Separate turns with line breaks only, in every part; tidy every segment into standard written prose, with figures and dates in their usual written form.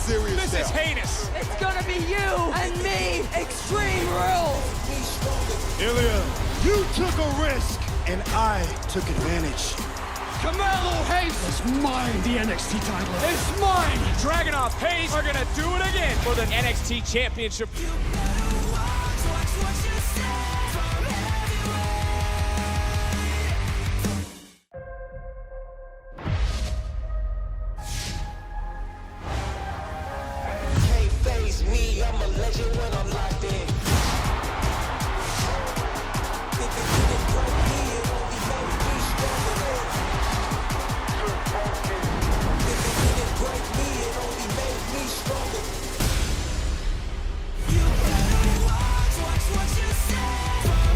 serious
This
now.
is heinous.
It's gonna be you and me, Extreme Rules.
Ilya, you took a risk, and I took advantage.
Carmelo Hayes.
It's mine, the NXT title.
It's mine. Dragunov Hayes are gonna do it again for the NXT Championship.
Can't face me, I'm a legend when I'm locked in. If it didn't break me, it only made me stronger. If it didn't break me, it only made me stronger. You better watch what you say from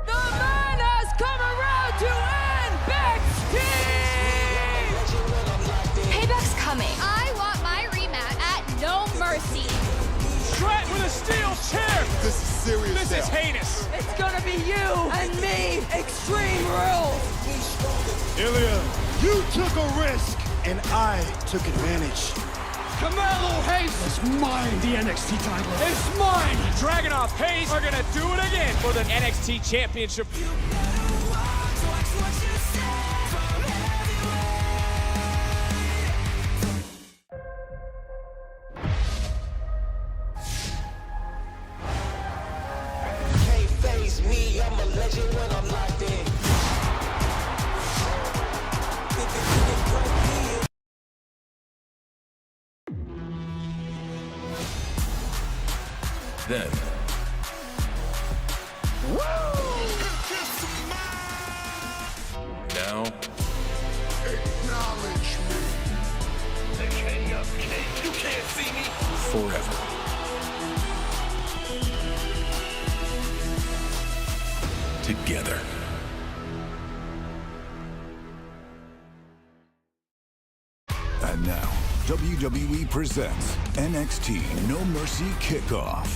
The man has come around to NXT.
Payback's coming. I want my rematch at No Mercy.
Strat with a steel chair.
This is serious
This
now.
is heinous.
It's gonna be you and me, Extreme Rules.
Ilya, you took a risk, and I took advantage.
Carmelo Hayes.
It's mine, the NXT title.
It's mine. Dragunov Hayes are gonna do it again for the NXT Championship.
Can't face me, I'm a legend when I'm locked in. If it didn't break me, it
Then, now,
Acknowledge me.
you can't see me.
forever. Together.
And now, WWE presents NXT No Mercy Kickoff.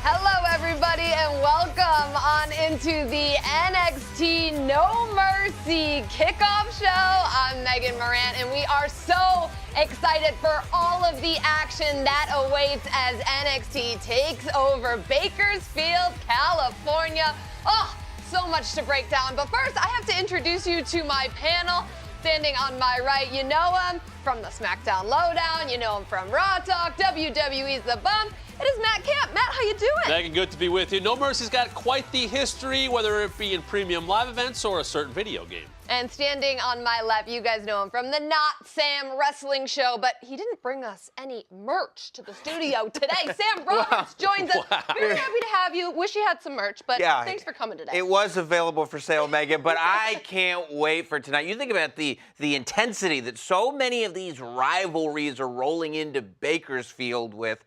Hello, everybody, and welcome on into the NXT No Mercy Kickoff Show. I'm Megan Morant, and we are so excited for all of the action that awaits as NXT takes over Bakersfield, California. Oh, so much to break down. But first, I have to introduce you to my panel. Standing on my right, you know him from the SmackDown Lowdown. You know him from Raw Talk, WWE's The Bump. It is Matt Camp. Matt, how you doing?
Megan, good to be with you. No Mercy's got quite the history, whether it be in premium live events or a certain video game.
And standing on my left, you guys know him from the Not Sam Wrestling Show, but he didn't bring us any merch to the studio today. Sam Roberts joins us. Very happy to have you. Wish you had some merch, but thanks for coming today.
It was available for sale, Megan, but I can't wait for tonight. You think about the intensity that so many of these rivalries are rolling into Bakersfield with.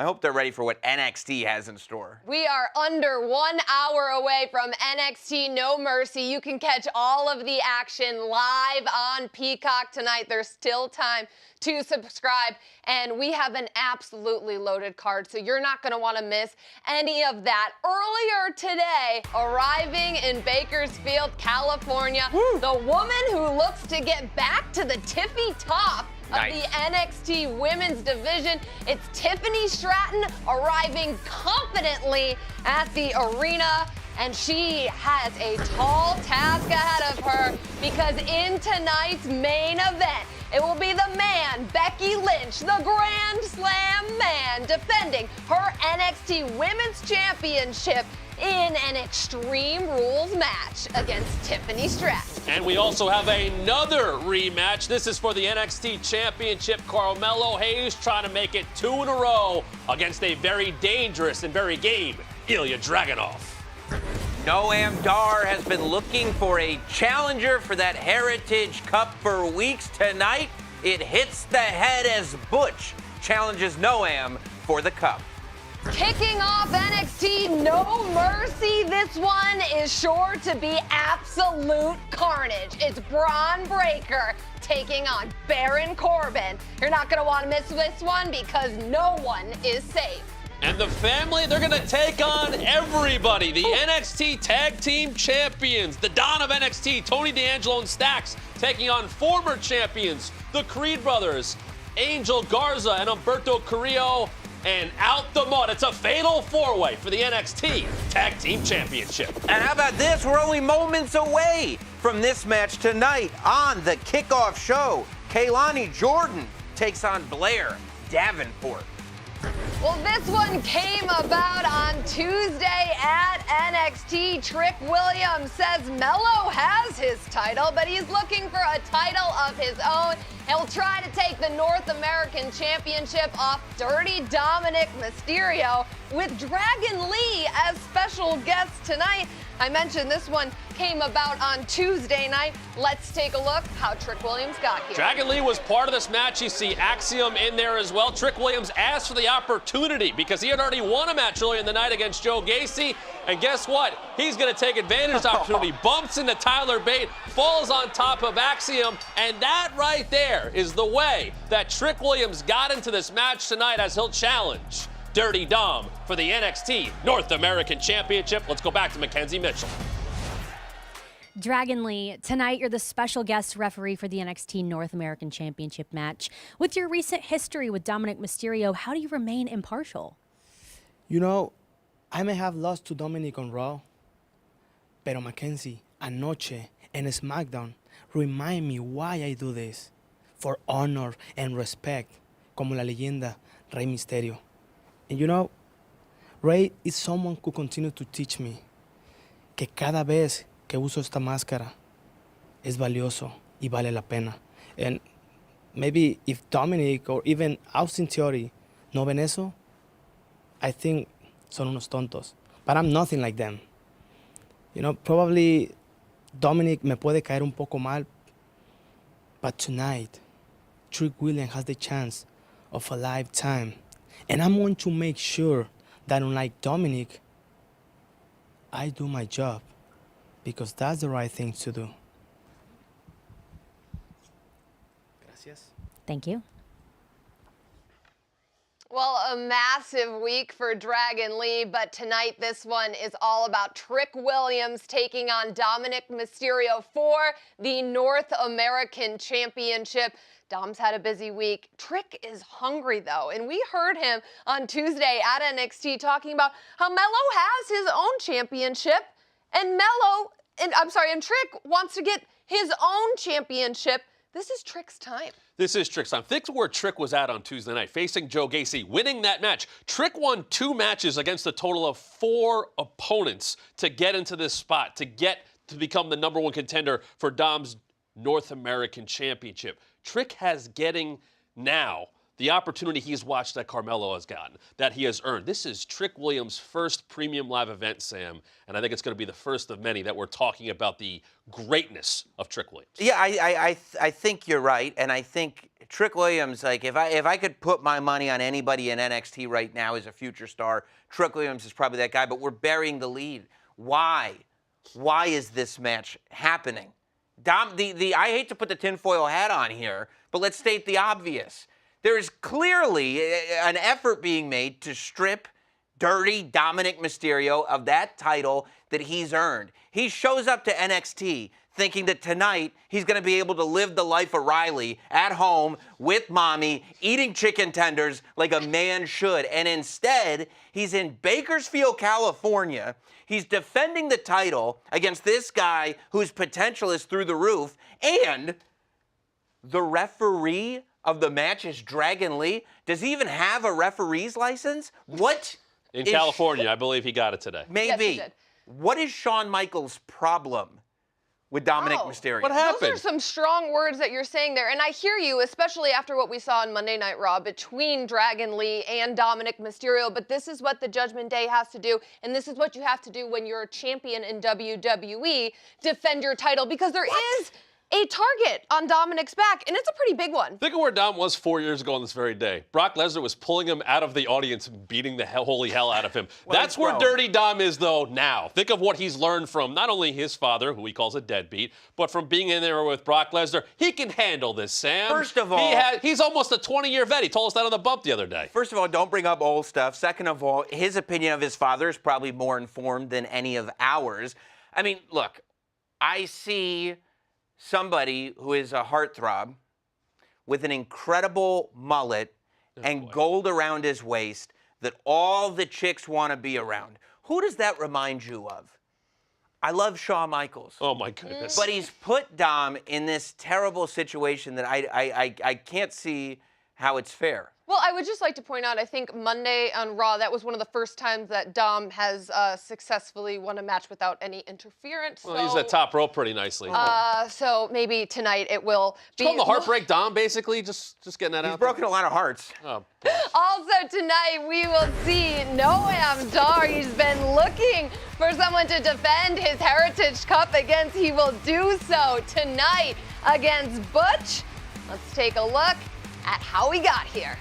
I hope they're ready for what NXT has in store.
We are under 1 hour away from NXT No Mercy. You can catch all of the action live on Peacock tonight. There's still time to subscribe, and we have an absolutely loaded card, so you're not going to want to miss any of that. Earlier today, arriving in Bakersfield, California, the woman who looks to get back to the tippy top of the NXT Women's Division. It's Tiffany Stratton arriving confidently at the arena, and she has a tall task ahead of her because in tonight's main event, it will be the man, Becky Lynch, the Grand Slam man, defending her NXT Women's Championship in an Extreme Rules match against Tiffany Stratton.
And we also have another rematch. This is for the NXT Championship. Carmelo Hayes trying to make it 2 in a row against a very dangerous and very game Ilya Dragunov.
Noam Dar has been looking for a challenger for that Heritage Cup for weeks. Tonight, it hits the head as Butch challenges Noam for the cup.
Kicking off NXT No Mercy, this one is sure to be absolute carnage. It's Braun Breaker taking on Baron Corbin. You're not going to want to miss this one because no one is safe.
And the family, they're going to take on everybody. The NXT Tag Team Champions, the Don of NXT, Tony D'Angelo and Stax, taking on former champions, the Creed Brothers, Angel Garza and Humberto Carrillo. And out the mud, it's a fatal four-way for the NXT Tag Team Championship.
And how about this? We're only moments away from this match tonight on the kickoff show. Kaylani Jordan takes on Blair Davenport.
Well, this one came about on Tuesday at NXT. Trick Williams says Mello has his title, but he's looking for a title of his own. He'll try to take the North American Championship off Dirty Dominic Mysterio with Dragon Lee as special guest tonight. I mentioned this one came about on Tuesday night. Let's take a look how Trick Williams got here.
Dragon Lee was part of this match. You see Axiom in there as well. Trick Williams asked for the opportunity because he had already won a match earlier in the night against Joe Gacy. And guess what? He's going to take advantage of this opportunity. Bumps into Tyler Bate, falls on top of Axiom, and that right there is the way that Trick Williams got into this match tonight as he'll challenge Dirty Dom for the NXT North American Championship. Let's go back to Mackenzie Mitchell.
Dragon Lee, tonight you're the special guest referee for the NXT North American Championship match. With your recent history with Dominic Mysterio, how do you remain impartial?
You know, I may have lost to Dominic on Raw, pero Mackenzie, Anoche, and SmackDown remind me why I do this. For honor and respect, como la leyenda Rey Mysterio. And you know, Rey is someone who continues to teach me que cada vez que uso esta máscara es valioso y vale la pena. And maybe if Dominic or even Austin Theory no ven eso, I think son unos tontos. But I'm nothing like them. You know, probably Dominic me puede caer un poco mal, but tonight, Trick Williams has the chance of a lifetime. And I'm going to make sure that unlike Dominic, I do my job because that's the right thing to do. Gracias.
Thank you.
Well, a massive week for Dragon Lee, but tonight this one is all about Trick Williams taking on Dominic Mysterio for the North American Championship. Dom's had a busy week. Trick is hungry, though, and we heard him on Tuesday at NXT talking about how Mello has his own championship, and Trick wants to get his own championship. This is Trick's time.
This is Trick's time. Think where Trick was at on Tuesday night, facing Joe Gacy, winning that match. Trick won 2 matches against a total of 4 opponents to get into this spot, to become the #1 contender for Dom's North American Championship. Trick has getting now the opportunity he's watched that Carmelo has gotten, that he has earned. This is Trick Williams' first premium live event, Sam, and I think it's going to be the first of many that we're talking about the greatness of Trick Williams.
Yeah, I think you're right, and I think Trick Williams, like if I could put my money on anybody in NXT right now as a future star, Trick Williams is probably that guy. But we're burying the lead. Why? Why is this match happening? I hate to put the tinfoil hat on here, but let's state the obvious. There is clearly an effort being made to strip Dirty Dominic Mysterio of that title that he's earned. He shows up to NXT thinking that tonight he's going to be able to live the life of Riley at home with mommy, eating chicken tenders like a man should. And instead, he's in Bakersfield, California. He's defending the title against this guy whose potential is through the roof. And the referee of the match is Dragon Lee. Does he even have a referee's license? What?
In California, I believe he got it today.
Maybe.
Yes, he did.
What is Shawn Michaels' problem with Dominic Mysterio?
What happened?
Those are some strong words that you're saying there. And I hear you, especially after what we saw on Monday Night Raw between Dragon Lee and Dominic Mysterio. But this is what the Judgment Day has to do. And this is what you have to do when you're a champion in WWE. Defend your title. Because there is a target on Dominic's back, and it's a pretty big one.
Think of where Dom was 4 years ago on this very day. Brock Lesnar was pulling him out of the audience, beating the holy hell out of him.
Well,
That's where Dirty Dom is, though, now. Think of what he's learned from not only his father, who he calls a deadbeat, but from being in there with Brock Lesnar. He can handle this, Sam.
First of all,
he's almost a 20-year vet. He told us that on the bump the other day.
First of all, don't bring up old stuff. Second of all, his opinion of his father is probably more informed than any of ours. I mean, look, I see somebody who is a heartthrob with an incredible mullet and gold around his waist that all the chicks want to be around. Who does that remind you of? I love Shawn Michaels.
Oh, my goodness.
But he's put Dom in this terrible situation that I can't see how it's fair.
Well, I would just like to point out, I think Monday on Raw, that was one of the first times that Dom has successfully won a match without any interference.
Well, he's at top rope pretty nicely.
So maybe tonight it will be.
Call him the Heartbreak Dom, basically. Just getting that out.
He's broken a lot of hearts.
Oh,
also tonight we will see Noam Dar. He's been looking for someone to defend his Heritage Cup against. He will do so tonight against Butch. Let's take a look at how we got here.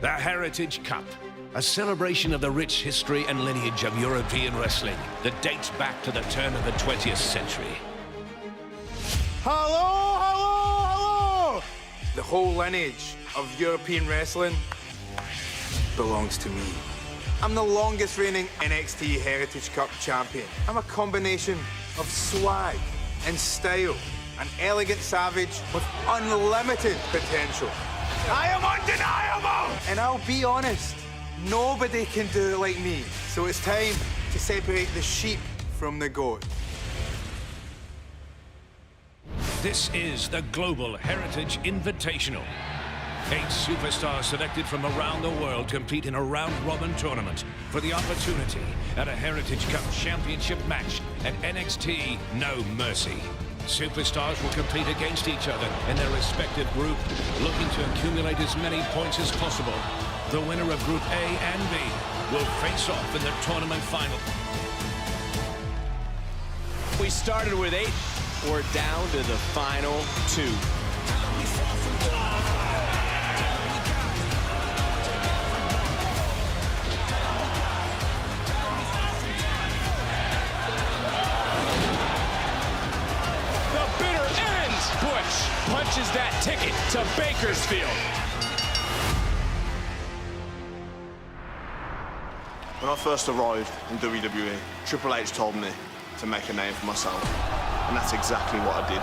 The Heritage Cup, a celebration of the rich history and lineage of European wrestling that dates back to the turn of the 20th century.
Hello, hello, hello! The whole lineage of European wrestling belongs to me. I'm the longest reigning NXT Heritage Cup champion. I'm a combination of swag and style, an elegant savage with unlimited potential. I am undeniable! And I'll be honest, nobody can do it like me. So it's time to separate the sheep from the goat.
This is the Global Heritage Invitational. 8 superstars selected from around the world compete in a round-robin tournament for the opportunity at a Heritage Cup championship match at NXT No Mercy. Superstars will compete against each other in their respective group, looking to accumulate as many points as possible. The winner of Group A and B will face off in the tournament final.
We started with 8. We're down to the final 2. Butch punches that ticket to Bakersfield.
When I first arrived in WWE, Triple H told me to make a name for myself, and that's exactly what I did.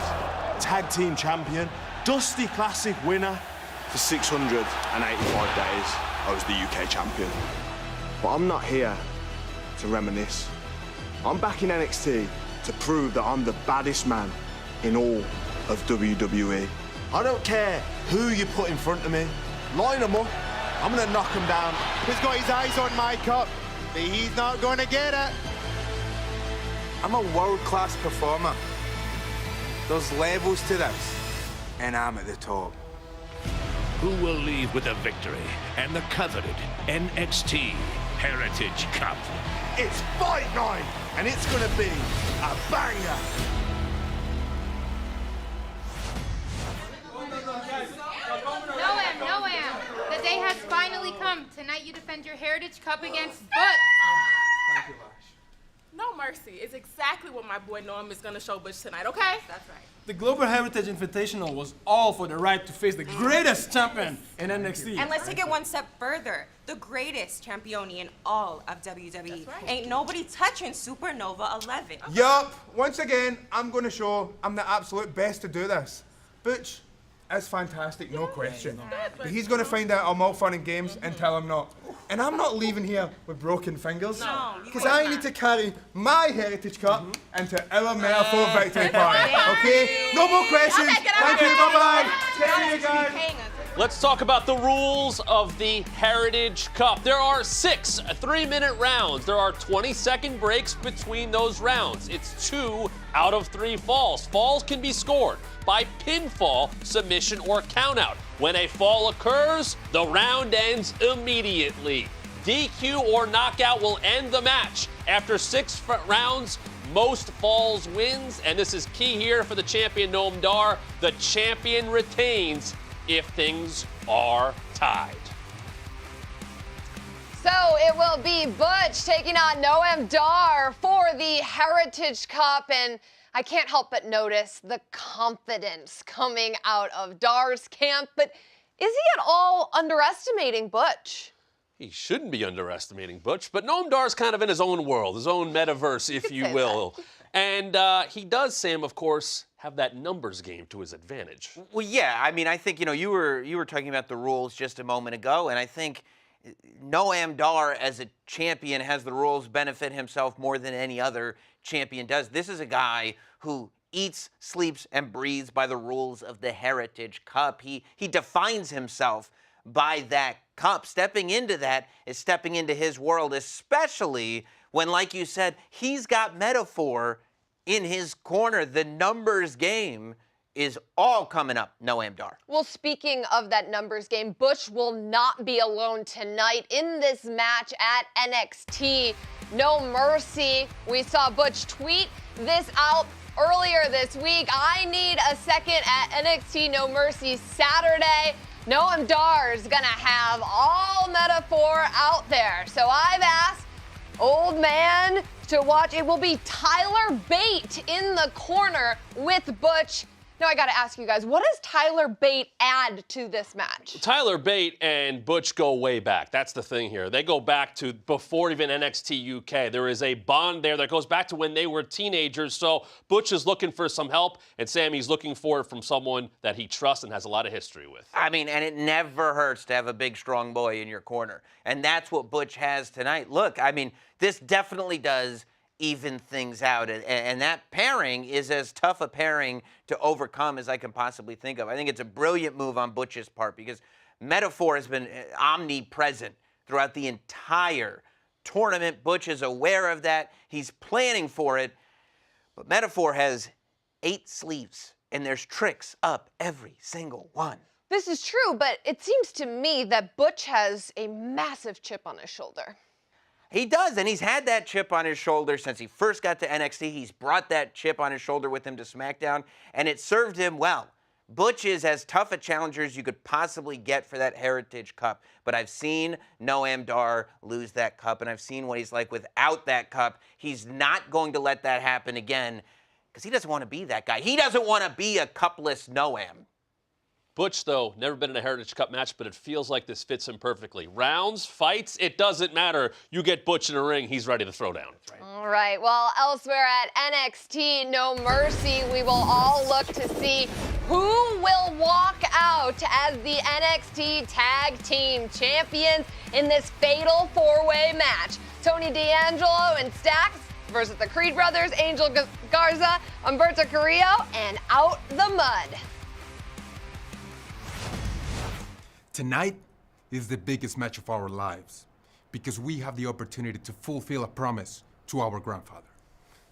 Tag team champion, Dusty Classic winner.
For 685 days, I was the UK champion. But I'm not here to reminisce. I'm back in NXT to prove that I'm the baddest man in all of WWE. I don't care who you put in front of me. Line them up. I'm going to knock them down.
He's got his eyes on my cup, but he's not going to get it. I'm a world-class performer. There's levels to this, and I'm at the top.
Who will leave with a victory and the coveted NXT Heritage Cup?
It's Fight Night, and it's going to be a banger.
Noam, the day has finally come. Tonight you defend your Heritage Cup against Butch.
Thank you, Lash. No Mercy is exactly what my boy Noam is going to show Butch tonight, okay? That's right.
The Global Heritage Invitational was all for the right to face the greatest champion in NXT.
And let's take it one step further. The greatest champion in all of WWE. Right. Ain't nobody touching Supernova 11.
Yup. Once again, I'm going to show I'm the absolute best to do this. Butch is fantastic, no question. But he's going to find out I'm all fun and games until I'm not. And I'm not leaving here with broken fingers. Because I need to carry my Heritage Cup into our metaphor victory party. Okay? No more questions. Thank you. Bye-bye. See you guys.
Let's talk about the rules of the Heritage Cup. There are 6 3-minute rounds. There are 20-second breaks between those rounds. It's 2 out of 3 falls. Falls can be scored by pinfall, submission, or countout. When a fall occurs, the round ends immediately. DQ or knockout will end the match. After 6 rounds, most falls wins, and this is key here for the champion Noam Dar. The champion retains if things are tied.
So it will be Butch taking on Noam Dar for the Heritage Cup, and I can't help but notice the confidence coming out of Dar's camp, but is he at all underestimating Butch?
He shouldn't be underestimating Butch, but Noam Dar's kind of in his own world, his own metaverse, if you will. And he does, Sam, of course, have that numbers game to his advantage.
Well, yeah, I mean, I think, you were talking about the rules just a moment ago, and I think Noam Dar as a champion has the rules benefit himself more than any other champion does. This is a guy who eats, sleeps, and breathes by the rules of the Heritage Cup. He defines himself by that cup. Stepping into that is stepping into his world, especially when, like you said, he's got Metaphor in his corner. The numbers game is all coming up, Noam Dar.
Well, speaking of that numbers game, Butch will not be alone tonight in this match at NXT No Mercy. We saw Butch tweet this out earlier this week. I need a second at NXT No Mercy Saturday. Noam Dar's gonna have all Metaphor out there. So I've asked Old Man to watch. It will be Tyler Bate in the corner with Butch. Now I gotta ask you guys, what does Tyler Bate add to this match?
Tyler Bate and Butch go way back. That's the thing here. They go back to before even NXT UK. There is a bond there that goes back to when they were teenagers. So Butch is looking for some help, and Sammy's looking for it from someone that he trusts and has a lot of history with.
I mean, and it never hurts to have a big, strong boy in your corner. And that's what Butch has tonight. Look, I mean, this definitely does even things out. And that pairing is as tough a pairing to overcome as I can possibly think of. I think it's a brilliant move on Butch's part because Metaphor has been omnipresent throughout the entire tournament. Butch is aware of that. He's planning for it. But Metaphor has 8 sleeves, and there's tricks up every single one.
This is true, but it seems to me that Butch has a massive chip on his shoulder.
He does, and he's had that chip on his shoulder since he first got to NXT. He's brought that chip on his shoulder with him to SmackDown, and it served him well. Butch is as tough a challenger as you could possibly get for that Heritage Cup, but I've seen Noam Dar lose that cup, and I've seen what he's like without that cup. He's not going to let that happen again because he doesn't want to be that guy. He doesn't want to be a cupless Noam.
Butch, though, never been in a Heritage Cup match, but it feels like this fits him perfectly. Rounds, fights, it doesn't matter. You get Butch in a ring, he's ready to throw down.
All right, well, elsewhere at NXT No Mercy, we will all look to see who will walk out as the NXT Tag Team Champions in this fatal 4-way match. Tony D'Angelo and Stax versus the Creed Brothers, Angel Garza, Humberto Carrillo, and Out the Mud.
Tonight is the biggest match of our lives because we have the opportunity to fulfill a promise to our grandfather,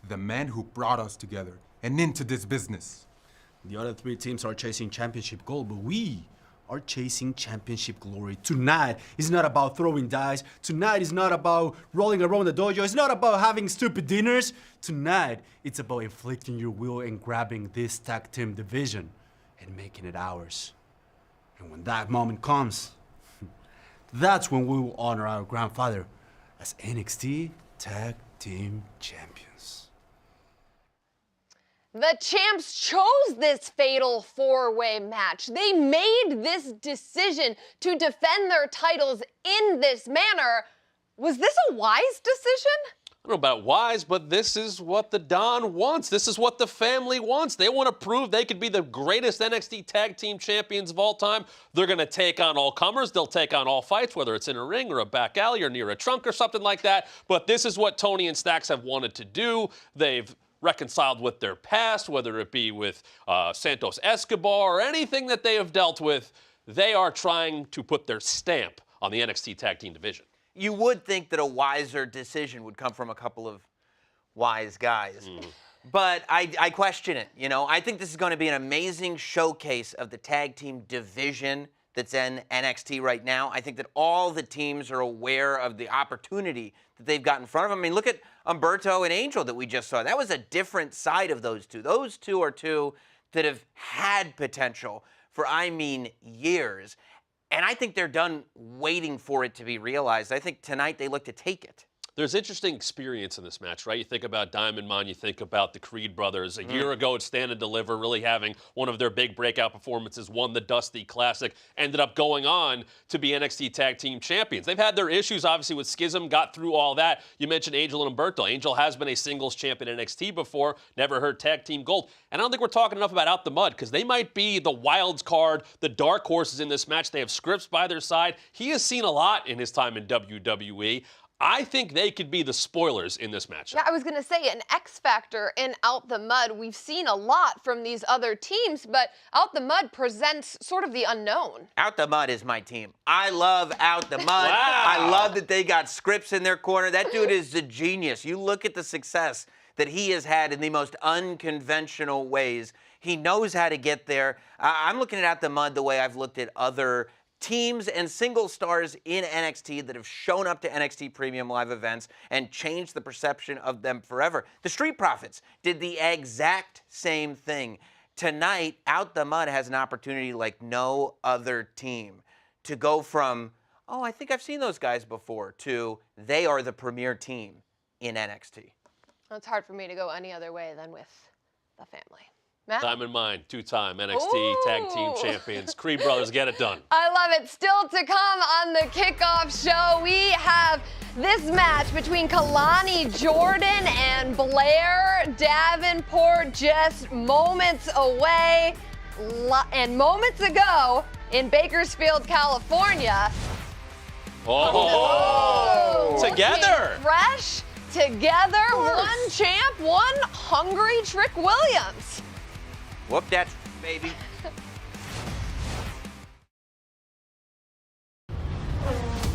the man who brought us together and into this business.
The other 3 teams are chasing championship gold, but we are chasing championship glory. Tonight is not about throwing dice. Tonight is not about rolling around the dojo. It's not about having stupid dinners. Tonight, it's about inflicting your will and grabbing this tag team division and making it ours. And when that moment comes, that's when we will honor our grandfather as NXT Tag Team Champions.
The champs chose this fatal 4-way match. They made this decision to defend their titles in this manner. Was this a wise decision?
I don't know about wise, but this is what the Don wants. This is what the family wants. They want to prove they could be the greatest NXT Tag Team Champions of all time. They're going to take on all comers. They'll take on all fights, whether it's in a ring or a back alley or near a trunk or something like that. But this is what Tony and Stax have wanted to do. They've reconciled with their past, whether it be with Santos Escobar or anything that they have dealt with. They are trying to put their stamp on the NXT Tag Team division.
You would think that a wiser decision would come from a couple of wise guys. But I question it, you know. I think this is going to be an amazing showcase of the tag team division that's in NXT right now. I think that all the teams are aware of the opportunity that they've got in front of them. I mean, look at Humberto and Angel that we just saw. That was a different side of those two. Those two are two that have had potential for, I mean, years. And I think they're done waiting for it to be realized. I think tonight they look to take it.
There's interesting experience in this match, right? You think about Diamond Mine, you think about the Creed brothers. A year ago at Stand and Deliver, really having one of their big breakout performances, won the Dusty Classic, ended up going on to be NXT Tag Team Champions. They've had their issues, obviously, with Schism, got through all that. You mentioned Angel and Humberto. Angel has been a singles champion in NXT before, never heard Tag Team Gold. And I don't think we're talking enough about Out the Mud, because they might be the wild card, the dark horses in this match. They have Scripps by their side. He has seen a lot in his time in WWE. I think they could be the spoilers in this match.
Yeah, I was going to say an X factor in Out the Mud. We've seen a lot from these other teams, but Out the Mud presents sort of the unknown.
Out the Mud is my team. I love Out the Mud.
Wow.
I love that they got Scripps in their corner. That dude is a genius. You look at the success that he has had in the most unconventional ways. He knows how to get there. I'm looking at Out the Mud the way I've looked at other teams and single stars in NXT that have shown up to NXT Premium Live events and changed the perception of them forever. The Street Profits did the exact same thing. Tonight, Out the Mud has an opportunity like no other team to go from, oh, I think I've seen those guys before, to they are the premier team in NXT.
It's hard for me to go any other way than with the family. Matt?
Diamond Mine, two-time NXT Tag Team Champions. Creed brothers, get it done.
I love it. Still to come on the kickoff show, we have this match between Kalani Jordan and Blair Davenport just moments away. And moments ago in Bakersfield, California.
Oh! Together!
Fresh, together, one champ, one hungry Trick Williams.
Whoop that, baby.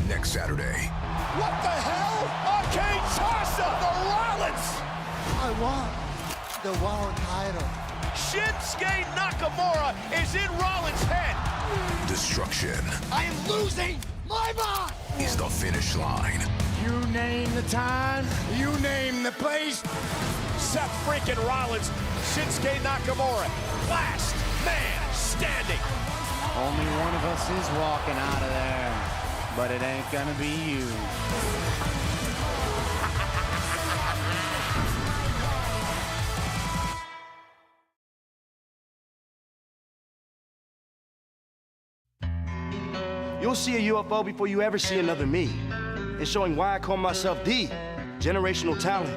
Next Saturday,
What the hell? Arcade Tarsa! The Rollins!
I want the world title.
Shinsuke Nakamura is in Rollins' head.
destruction
I am losing my mind.
is the finish line.
You name the time, you name the place. Seth freaking Rollins, Shinsuke Nakamura, last man standing.
Only one of us is walking out of there, but it ain't gonna be you.
You'll see a UFO before you ever see another me. It's showing why I call myself the generational talent,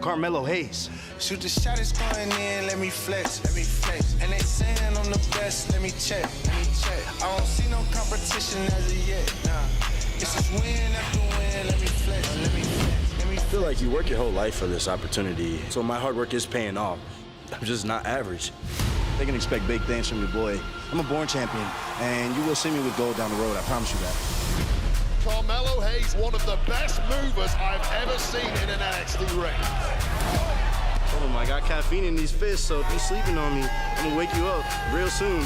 Carmelo Hayes.
Shoot the shot, it's going in, let me flex, let me flex. And they saying I'm the best, let me check, let me check. I don't see no competition as of yet, nah. It's just win after win, let me flex, let me flex.
I feel like you work your whole life for this opportunity, so my hard work is paying off. I'm just not average. They can expect big things from your boy. I'm a born champion, and you will see me with gold down the road, I promise you that.
Carmelo Hayes, one of the best movers I've ever seen in an NXT ring.
Told him I got caffeine in these fists, so if you're sleeping on me, I'm gonna wake you up real soon.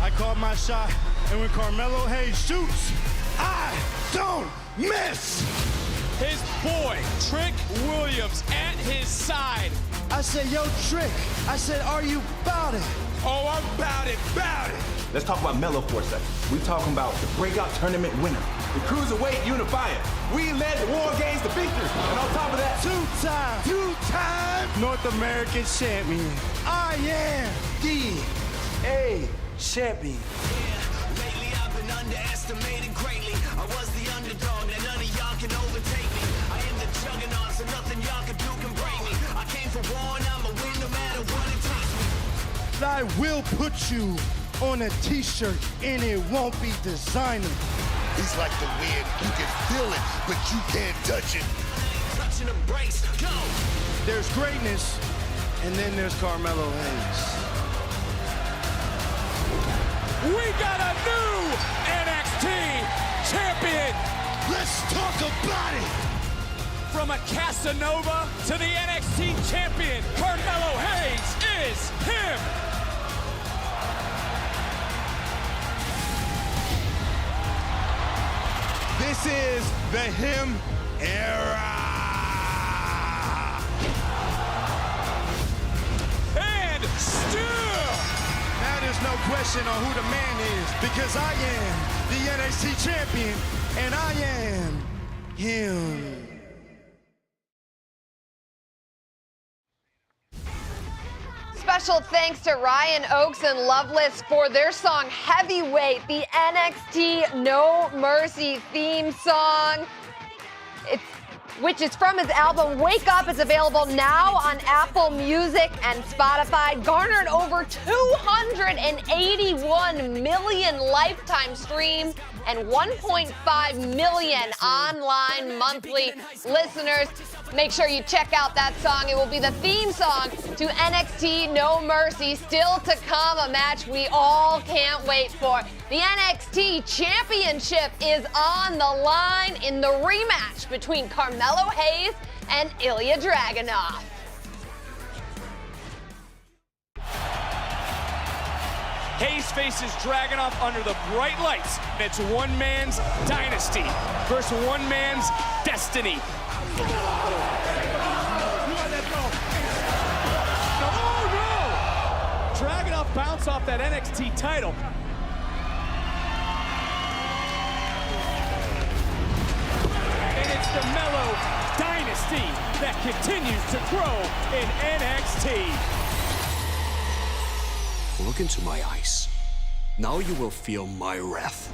I called my shot, and when Carmelo Hayes shoots, I don't miss.
His boy, Trick Williams, at his side.
I said, yo, Trick. I said, are you about it?
Oh, I'm about it, about it.
Let's talk about Melo for a second. We talking about the breakout tournament winner, the Cruiserweight unifier. We led the War Games to victory, and on top of that,
two-time North American champion. I am the champion.
Lately I've been underestimated greatly. I was the underdog, and none of y'all can overtake me. I am the juggernaut, so nothing y'all can do can break me. I came for war, and I'ma win no matter what it takes me.
I will put you on a t-shirt, and it won't be designer.
He's like the wind. You can feel it, but you can't touch it.
Touching a brace, go!
There's greatness, and then there's Carmelo Hayes.
We got a new NXT champion.
Let's talk about it.
From a Casanova to the NXT champion, Carmelo Hayes is him.
This is the him era.
And still,
now there's no question on who the man is, because I am the NXT champion, and I am him.
Special thanks to Ryan Oakes and Loveless for their song Heavyweight, the NXT No Mercy theme song, which is from his album Wake Up. It's available now on Apple Music and Spotify. Garnered over 281 million lifetime streams and 1.5 million online monthly listeners. Make sure you check out that song. It will be the theme song to NXT No Mercy. Still to come, a match we all can't wait for. The NXT Championship is on the line in the rematch between Carmelo Hayes and Ilya Dragunov.
Hayes faces Dragunov under the bright lights. It's one man's dynasty versus one man's destiny. Oh no! Dragunov bounced off that NXT title. And it's the Melo dynasty that continues to grow in NXT.
Look into my eyes. Now you will feel my wrath.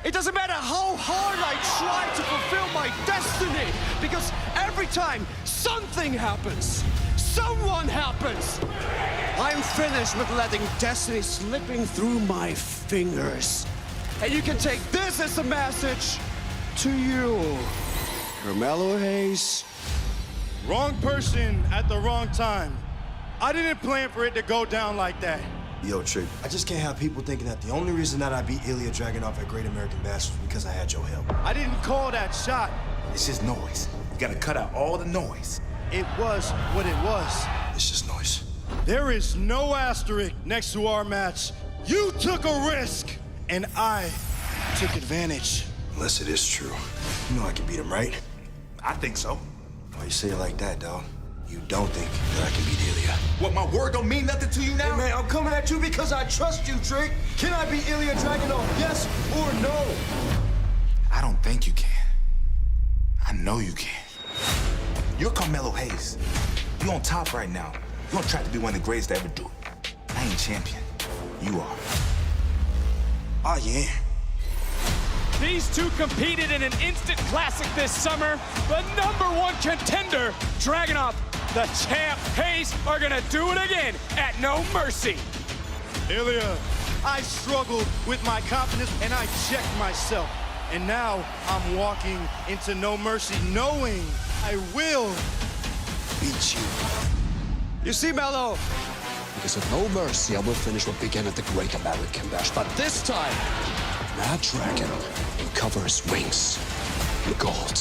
It doesn't matter how hard I try to fulfill my destiny, because every time something happens, someone happens, I'm finished with letting destiny slipping through my fingers. And you can take this as a message to you, Carmelo Hayes.
Wrong person at the wrong time. I didn't plan for it to go down like that.
Yo, Trick, I just can't have people thinking that the only reason that I beat Ilya Dragunov at Great American Bash was because I had your help.
I didn't call that shot.
It's just noise. You gotta cut out all the noise.
It was what it was.
It's just noise.
There is no asterisk next to our match. You took a risk, and I took advantage.
Unless it is true. You know I can beat him, right?
I think so.
Why you say it like that, dog? You don't think that I can beat Ilya?
What, my word don't mean nothing to you now?
Hey, man, I'm coming at you because I trust you, Trick. Can I beat Ilya Dragunov, yes or no?
I don't think you can. I know you can. You're Carmelo Hayes. You're on top right now. You're on track to be one of the greatest to ever do it. I ain't champion. You are.
I am.
These two competed in an instant classic this summer. The #1 contender, Dragunov, the champ, Hayes are gonna do it again at No Mercy.
Ilya, I struggled with my confidence and I checked myself. And now I'm walking into No Mercy knowing I will
beat you.
You see, Melo, because of No Mercy, I will finish what began at the Great American Bash. But this time, Mad Dragon will cover his wings in gold.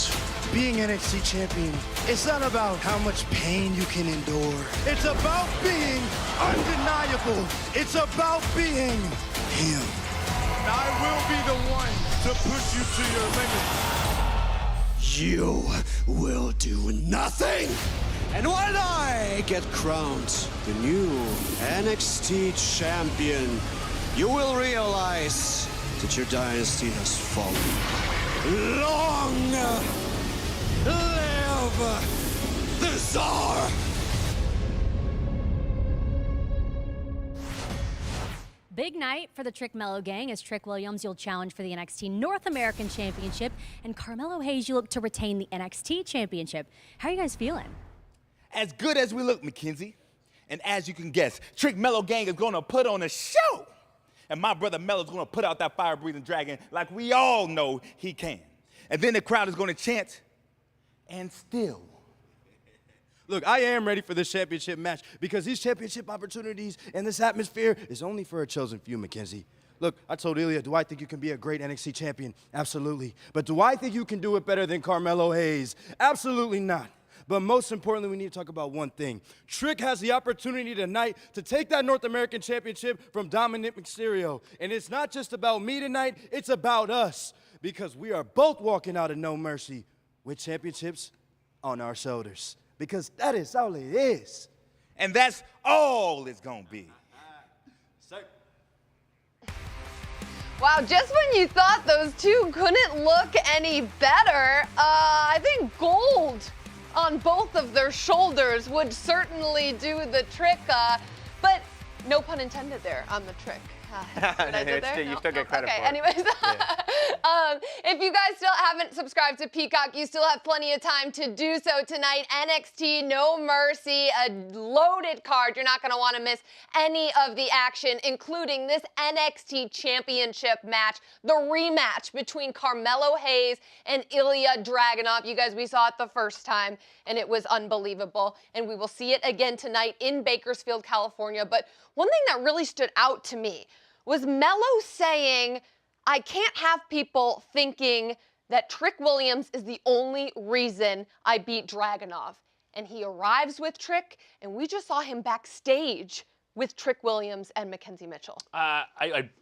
Being NXT champion, it's not about how much pain you can endure. It's about being undeniable. It's about being him. I will be the one to push you to your limit.
You will do nothing. And when I get crowned the new NXT champion, you will realize that your dynasty has fallen. Long live the Tsar!
Big night for the Trick Melo gang as Trick Williams, you'll challenge for the NXT North American Championship, and Carmelo Hayes, you look to retain the NXT Championship. How are you guys feeling?
As good as we look, Mackenzie. And as you can guess, Trick Melo gang is gonna put on a show. And my brother Melo's gonna put out that fire-breathing dragon like we all know he can. And then the crowd is gonna chant, and still.
Look, I am ready for this championship match because these championship opportunities and this atmosphere is only for a chosen few, Mackenzie. Look, I told Ilya, do I think you can be a great NXT champion? Absolutely. But do I think you can do it better than Carmelo Hayes? Absolutely not. But most importantly, we need to talk about one thing. Trick has the opportunity tonight to take that North American Championship from Dominic Mysterio. And it's not just about me tonight, it's about us. Because we are both walking out of No Mercy with championships on our shoulders. Because that is all it is.
And that's all it's gonna be.
Wow, just when you thought those two couldn't look any better, I think gold on both of their shoulders would certainly do the trick, but no pun intended there on the trick. Did I do there?
You still get credit for it.
Okay, anyways. If you guys still haven't subscribed to Peacock, you still have plenty of time to do so tonight. NXT No Mercy, a loaded card. You're not going to want to miss any of the action, including this NXT Championship match, the rematch between Carmelo Hayes and Ilya Dragunov. You guys, we saw it the first time, and it was unbelievable. And we will see it again tonight in Bakersfield, California. But one thing that really stood out to me was Melo saying, I can't have people thinking that Trick Williams is the only reason I beat Dragunov. And he arrives with Trick, and we just saw him backstage with Trick Williams and Mackenzie Mitchell.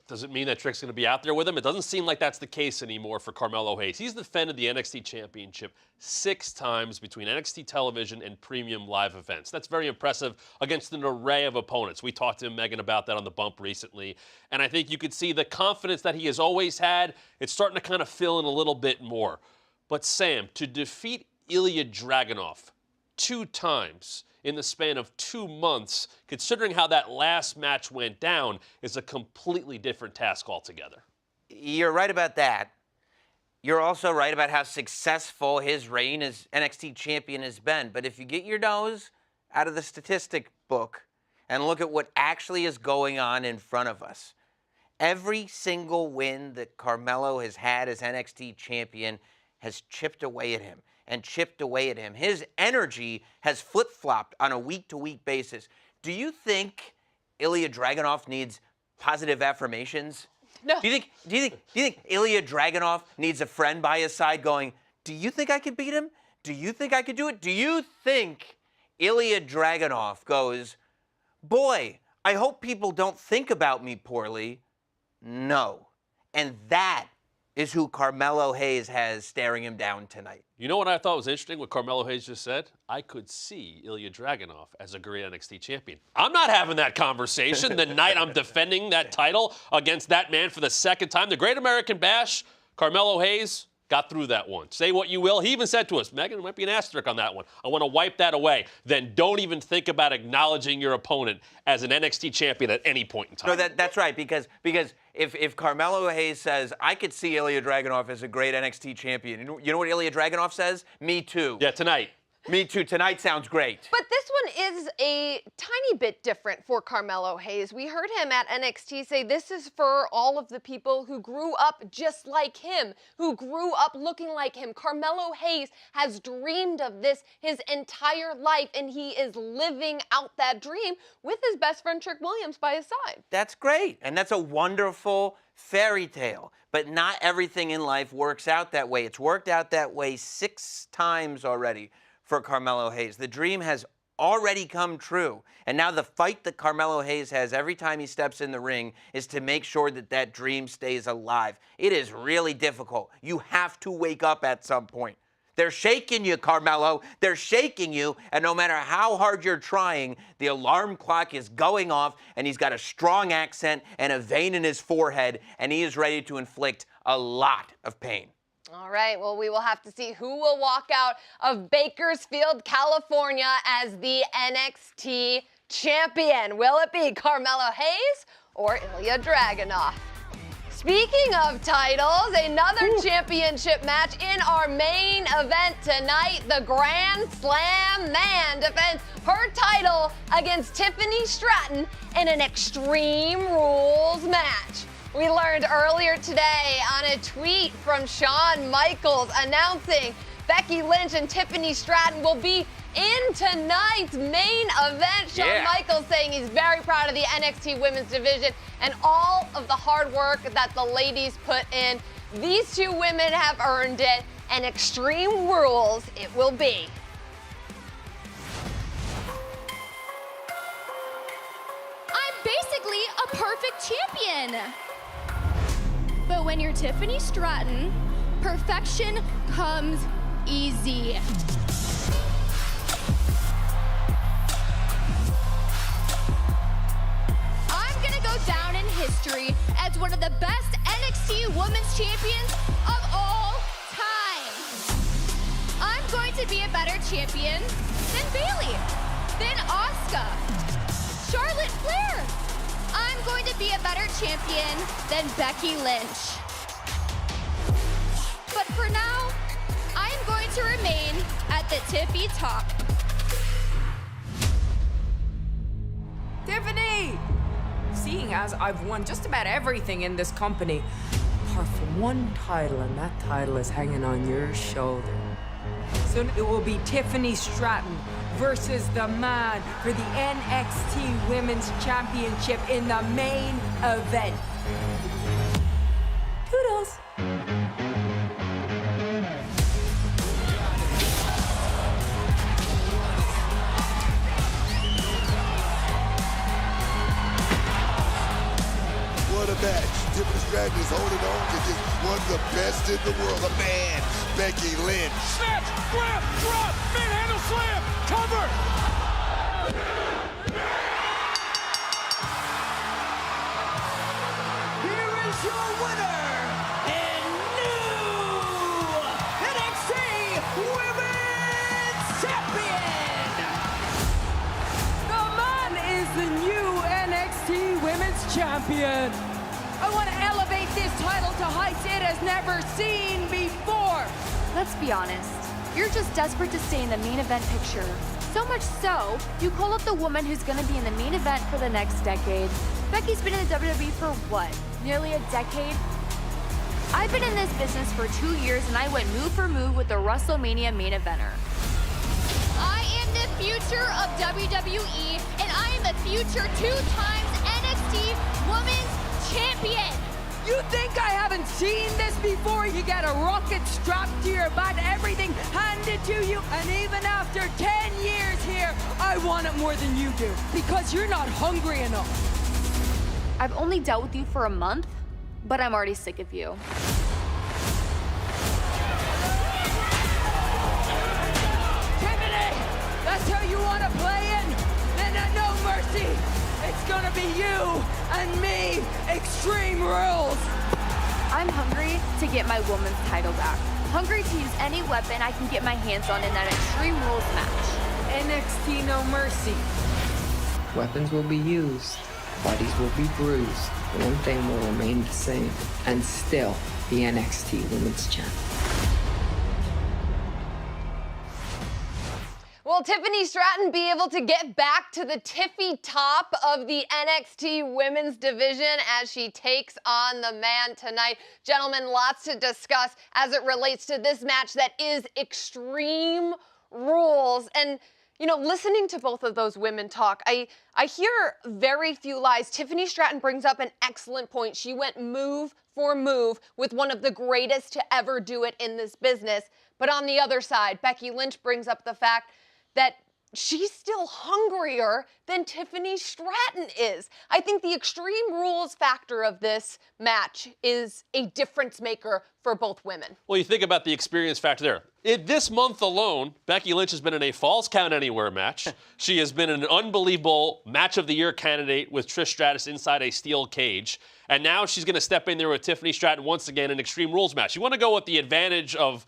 Does it mean that Trick's going to be out there with him? It doesn't seem like that's the case anymore for Carmelo Hayes. He's defended the NXT Championship 6 times between NXT television and premium live events. That's very impressive against an array of opponents. We talked to Megan about that on the bump recently, and I think you could see the confidence that he has always had. It's starting to kind of fill in a little bit more. But Sam, to defeat Ilya Dragunov 2 times in the span of 2 months, considering how that last match went down, is a completely different task altogether.
You're right about that. You're also right about how successful his reign as NXT champion has been. But if you get your nose out of the statistic book and look at what actually is going on in front of us, every single win that Carmelo has had as NXT champion has chipped away at him. And chipped away at him. His energy has flip-flopped on a week-to-week basis. Do you think Ilya Dragunov needs positive affirmations?
No.
Do you think Ilya Dragunov needs a friend by his side going, do you think I could beat him? Do you think I could do it? Do you think Ilya Dragunov goes, boy, I hope people don't think about me poorly? No. And that is who Carmelo Hayes has staring him down tonight.
You know what I thought was interesting, what Carmelo Hayes just said? I could see Ilya Dragunov as a great NXT champion. I'm not having that conversation the night I'm defending that title against that man for the 2nd time. The Great American Bash, Carmelo Hayes got through that one. Say what you will. He even said to us, Megan, there might be an asterisk on that one. I want to wipe that away. Then don't even think about acknowledging your opponent as an NXT champion at any point in time.
No, that's right, because if Carmelo Hayes says, I could see Ilya Dragunov as a great NXT champion, you know what Ilya Dragunov says? Me too.
Yeah, tonight.
Me too. Tonight sounds great.
But this one is a tiny bit different for Carmelo Hayes. We heard him at NXT say this is for all of the people who grew up just like him, who grew up looking like him. Carmelo Hayes has dreamed of this his entire life, and he is living out that dream with his best friend Trick Williams by his side.
That's great, and that's a wonderful fairy tale. But not everything in life works out that way. It's worked out that way 6 times already for Carmelo Hayes. The dream has already come true. And now the fight that Carmelo Hayes has every time he steps in the ring is to make sure that that dream stays alive. It is really difficult. You have to wake up at some point. They're shaking you, Carmelo. They're shaking you, and no matter how hard you're trying, the alarm clock is going off, and he's got a strong accent and a vein in his forehead, and he is ready to inflict a lot of pain.
All right, well, we will have to see who will walk out of Bakersfield, California as the NXT champion. Will it be Carmelo Hayes or Ilya Dragunov? Speaking of titles, another championship match in our main event tonight. The Grand Slam Man defends her title against Tiffany Stratton in an Extreme Rules match. We learned earlier today on a tweet from Shawn Michaels announcing Becky Lynch and Tiffany Stratton will be in tonight's main event. Shawn Michaels saying he's very proud of the NXT Women's Division and all of the hard work that the ladies put in. These two women have earned it, and Extreme Rules it will be.
I'm basically a perfect champion. But when you're Tiffany Stratton, perfection comes easy. I'm gonna go down in history as one of the best NXT Women's Champions of all time. I'm going to be a better champion than Bayley, than Asuka, Charlotte Flair. I'm going to be a better champion than Becky Lynch. But for now, I am going to remain at the tippy top.
Tiffany! Seeing as I've won just about everything in this company, apart from one title, and that title is hanging on your shoulder. Soon it will be Tiffany Stratton versus the man for the NXT Women's Championship in the main event. Toodles!
What a match. Tiffany Stratton is holding on to just one of the best in the world. A man, Becky Lynch.
Snatch, grab, drop, manhandle slam, cover.
Here is your winner and new NXT Women's Champion.
The man is the new NXT Women's Champion. I want to elevate this title to heights it has never seen before.
Let's be honest, you're just desperate to stay in the main event picture. So much so, you call up the woman who's gonna be in the main event for the next decade. Becky's been in the WWE for what, nearly a decade? I've been in this business for 2 years and I went move for move with the WrestleMania main eventer. I am the future of WWE and I am the future 2 times NXT Women's Champion.
You think I haven't seen this before? You got a rocket strapped to your back, everything handed to you, and even after 10 years here, I want it more than you do, because you're not hungry enough.
I've only dealt with you for a month, but I'm already sick of you.
Tiffany, that's how you want to play in? Then at No Mercy, it's gonna be you and me, Extreme Rules.
I'm hungry to get my woman's title back. Hungry to use any weapon I can get my hands on in that Extreme Rules match.
NXT No Mercy.
Weapons will be used, bodies will be bruised. One thing will remain the same, and still the NXT Women's Champion.
Will Tiffany Stratton be able to get back to the tippy top of the NXT Women's Division as she takes on the man tonight? Gentlemen, lots to discuss as it relates to this match that is Extreme Rules. And, you know, listening to both of those women talk, I hear very few lies. Tiffany Stratton brings up an excellent point. She went move for move with one of the greatest to ever do it in this business. But on the other side, Becky Lynch brings up the fact that she's still hungrier than Tiffany Stratton is. I think the Extreme Rules factor of this match is a difference maker for both women.
Well, you think about the experience factor there. This month alone, Becky Lynch has been in a Falls Count Anywhere match. She has been an unbelievable Match of the Year candidate with Trish Stratus inside a steel cage. And now she's going to step in there with Tiffany Stratton once again in an Extreme Rules match. You want to go with the advantage of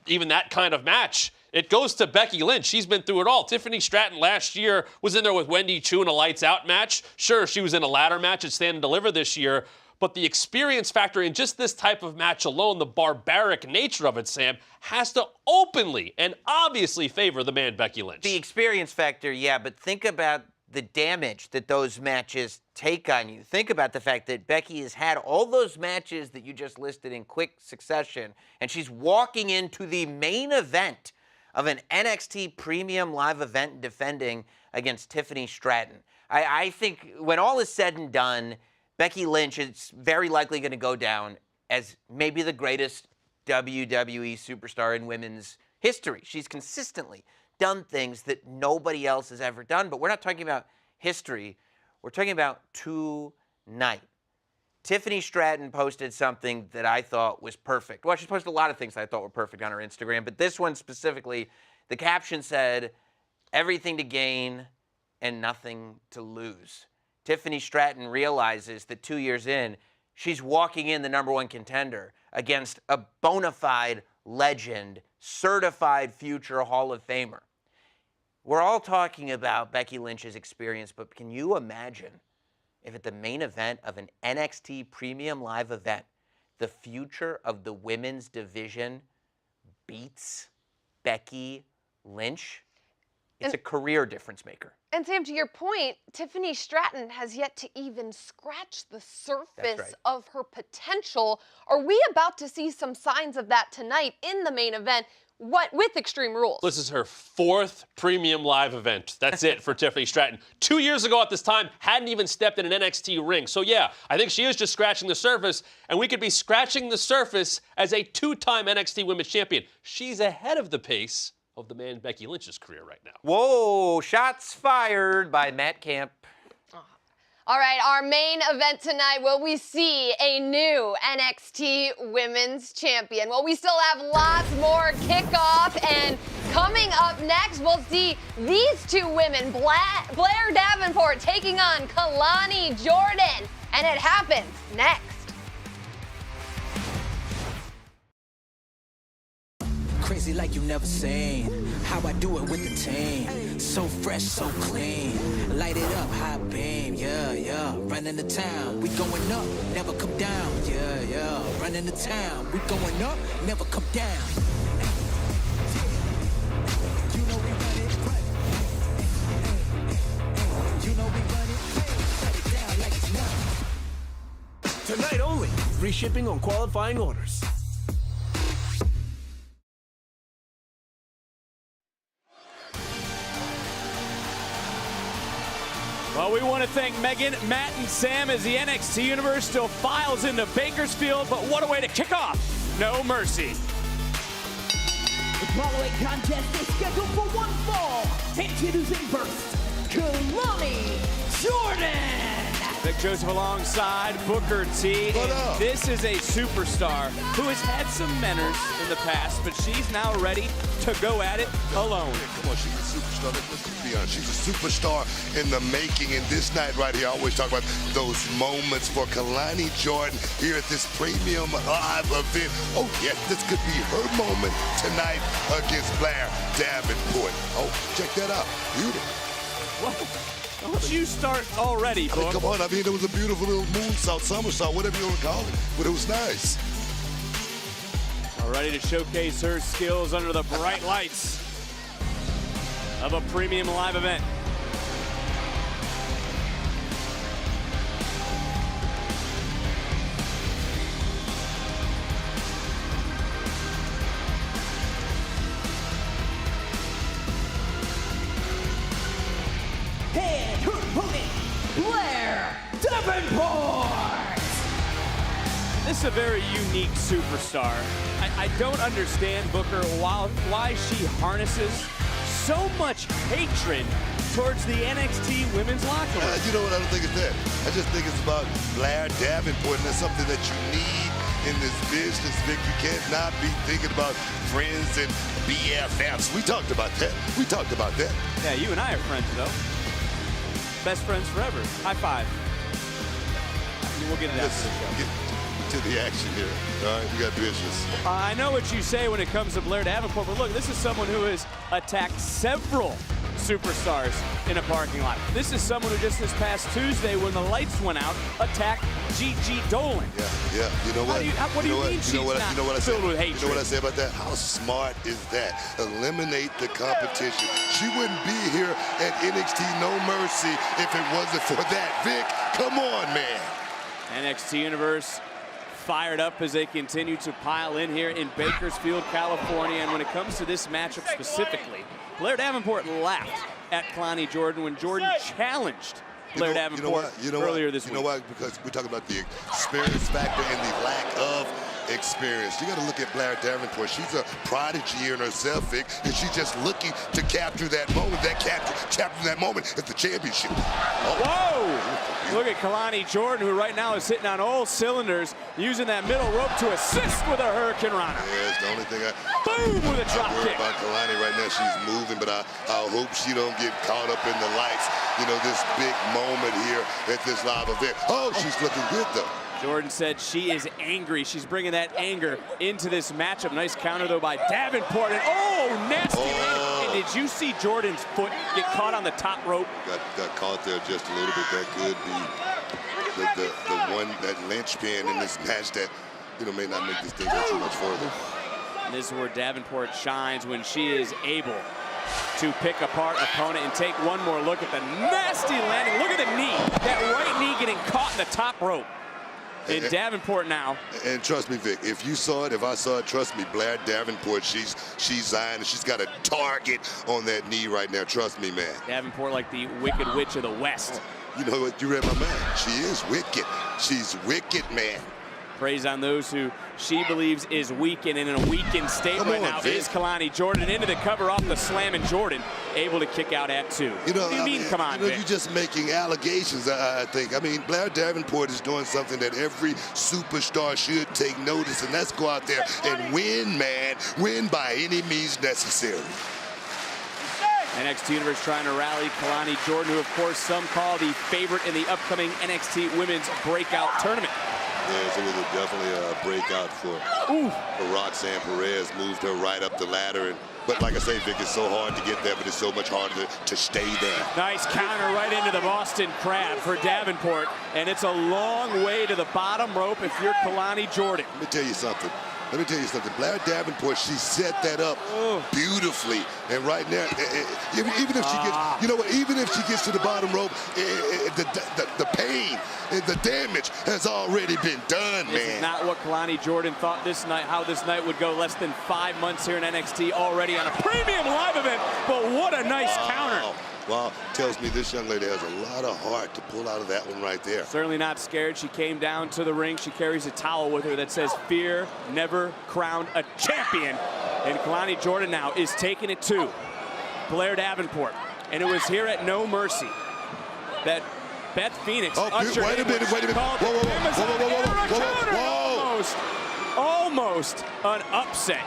even that kind of match, it goes to Becky Lynch. She's been through it all. Tiffany Stratton last year was in there with Wendy Choo in a lights out match. Sure, she was in a ladder match at Stand and Deliver this year, but the experience factor in just this type of match alone, the barbaric nature of it, Sam, has to openly and obviously favor the man Becky Lynch.
The experience factor, yeah, but think about the damage that those matches take on you. Think about the fact that Becky has had all those matches that you just listed in quick succession, and she's walking into the main event of an NXT Premium Live event defending against Tiffany Stratton. I think when all is said and done, Becky Lynch is very likely going to go down as maybe the greatest WWE superstar in women's history. She's consistently done things that nobody else has ever done, but we're not talking about history. We're talking about tonight. Tiffany Stratton posted something that I thought was perfect. Well, she posted a lot of things that I thought were perfect on her Instagram, but this one specifically, the caption said, "Everything to gain and nothing to lose." Tiffany Stratton realizes that 2 years in, she's walking in the #1 contender against a bona fide legend, certified future Hall of Famer. We're all talking about Becky Lynch's experience, but can you imagine if at the main event of an NXT Premium Live event, the future of the women's division beats Becky Lynch? It's a career difference maker.
And Sam, to your point, Tiffany Stratton has yet to even scratch the surface of her potential. Are we about to see some signs of that tonight in the main event? What with Extreme Rules?
This is her 4th Premium Live event. That's it for Tiffany Stratton. 2 years ago at this time, hadn't even stepped in an NXT ring. So yeah, I think she is just scratching the surface, and we could be scratching the surface as a 2-time NXT Women's Champion. She's ahead of the pace of the man Becky Lynch's career right now.
Whoa, shots fired by Matt Camp.
All right, our main event tonight, will we see a new NXT Women's Champion? Well, we still have lots more kickoff, and coming up next, we'll see these two women, Blair Davenport taking on Kelani Jordan, and it happens next.
Crazy like you never seen. How I do it with the team. So fresh, so clean. Light it up, high beam. Yeah, yeah. Running the town. We going up, never come down. Yeah, yeah. Running the town. We going up, never come down. You know we run it. You know we run it. Shut it down like it's nothing.
Tonight only. Free shipping on qualifying orders.
Well, we want to thank Megan, Matt, and Sam as the NXT Universe still files into Bakersfield, but what a way to kick off No Mercy.
The following contest is scheduled for one fall. Introducing first, Kelani Jordan.
Vic Joseph alongside Booker T. This is a superstar who has had some mentors in the past, but she's now ready to go at it alone.
Come on, she's a superstar. Let's be honest. She's a superstar in the making. And this night right here, I always talk about those moments for Kelani Jordan here at this Premium Live event. Oh, yes, this could be her moment tonight against Blair Davenport. Oh, check that out. Beautiful.
What? Don't you start already, Book.
I mean, come on. I mean, it was a beautiful little moonsault, somersault, whatever you want to call it. But it was nice.
All ready to showcase her skills under the bright lights of a Premium Live event.
And her opponent, Blair Davenport.
This is a very unique superstar. I don't understand, Booker, why she harnesses so much hatred towards the NXT women's locker room.
You know what? I don't think it's that. I just think it's about Blair Davenport, and that's something that you need in this business, Vic. You can't not be thinking about friends and BFFs. We talked about that.
Yeah, you and I are friends, though. Best friends forever. High five. We'll get it after the show.
Get to the action here. All right, we got business.
I know what you say when it comes to Blair Davenport, but look, this is someone who has attacked several superstars in a parking lot. This is someone who just this past Tuesday, when the lights went out, attacked Gigi Dolan.
Yeah. You know what?
What do you mean she's not filled with hatred?
You know what I say about that? How smart is that? Eliminate the competition. She wouldn't be here at NXT No Mercy if it wasn't for that. Vic, come on, man.
NXT Universe fired up as they continue to pile in here in Bakersfield, California. And when it comes to this matchup specifically, Blair Davenport laughed at Kalani Jordan when Jordan challenged Blair Davenport earlier this week.
You know why? Because we're talking about the experience factor and the lack of experience. You got to look at Blair Davenport. She's a prodigy in herself, Vic, and she's just looking to capture that moment. Capture that moment at the championship.
Whoa! Look at Kalani Jordan, who right now is hitting on all cylinders, using that middle rope to assist with a Hurricane Rana.
Yeah, it's the only thing
boom with a drop kick.
About Kalani right now, she's moving, but I hope she don't get caught up in the lights. You know, this big moment here at this live event. Oh, she's looking good though.
Jordan said she is angry. She's bringing that anger into this matchup. Nice counter, though, by Davenport. And nasty landing. And did you see Jordan's foot get caught on the top rope?
Got caught there just a little bit. That could be that linchpin in this match that, may not make this thing go too much further.
And this is where Davenport shines, when she is able to pick apart opponent and take one more look at the nasty landing. Look at the knee. That right knee getting caught in the top rope. In Davenport now.
And trust me, Vic, if you saw it, if I saw it, trust me, Blair Davenport, she's Zion, and she's got a target on that knee right now. Trust me, man.
Davenport like the Wicked Witch of the West.
You know what? You read my mind. She is wicked. She's wicked, man.
Praise on those who she believes is weakened, and in a weakened state right now is Kalani Jordan. Into the cover off the slam, and Jordan able to kick out at 2.
What do you mean,
come on,
Vic? You're just making allegations, I think. I mean, Blair Davenport is doing something that every superstar should take notice, and that's go out there and win, man. Win by any means necessary.
NXT Universe trying to rally Kalani Jordan, who, of course, some call the favorite in the upcoming NXT Women's Breakout Tournament.
Yeah, it was definitely a breakout for Roxanne Perez. Moved her right up the ladder. But like I say, Vic, it's so hard to get there, but it's so much harder to stay there.
Nice counter right into the Boston Crab for Davenport. And it's a long way to the bottom rope if you're Kalani Jordan.
Let me tell you something. Blair Davenport, she set that up beautifully. And right now, even if she gets, even if she gets to the bottom rope, the pain and the damage has already been done, man.
This is not what Kalani Jordan thought how this night would go. Less than 5 months here in NXT, already on a premium live event. But what a nice counter.
Well, tells me this young lady has a lot of heart to pull out of that one right there.
Certainly not scared. She came down to the ring. She carries a towel with her that says, "Fear never crowned a champion." And Kalani Jordan now is taking it to Blair Davenport. And it was here at No Mercy that Beth Phoenix ushered
wait a minute. Whoa.
Almost an upset.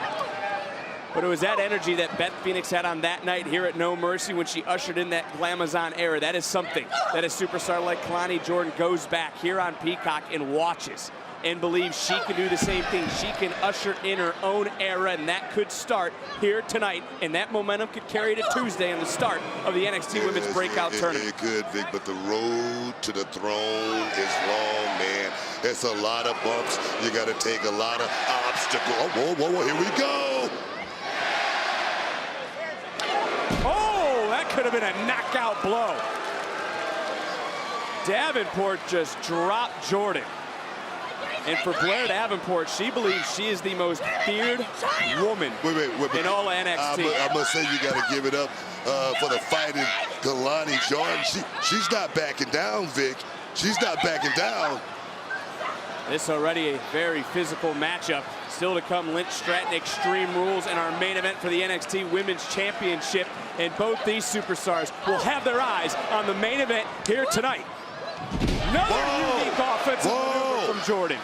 But it was that energy that Beth Phoenix had on that night here at No Mercy when she ushered in that Glamazon era. That is something that a superstar like Kalani Jordan goes back here on Peacock and watches and believes she can do the same thing. She can usher in her own era, and that could start here tonight, and that momentum could carry to Tuesday and the start of the NXT Women's Breakout Tournament.
It could, Vic, but the road to the throne is long, man. It's a lot of bumps. You got to take a lot of obstacles. Whoa, here we go.
Oh, that could have been a knockout blow. Davenport just dropped Jordan. And for Blair Davenport, she believes she is the most feared woman in all NXT.
I must say, you got to give it up for the fighting Kalani Jordan. She's not backing down, Vic. She's not backing down.
This already a very physical matchup. Still to come, Lynch Stratton Extreme Rules and our main event for the NXT Women's Championship. And both these superstars will have their eyes on the main event here tonight. Another unique offensive maneuver from Jordan.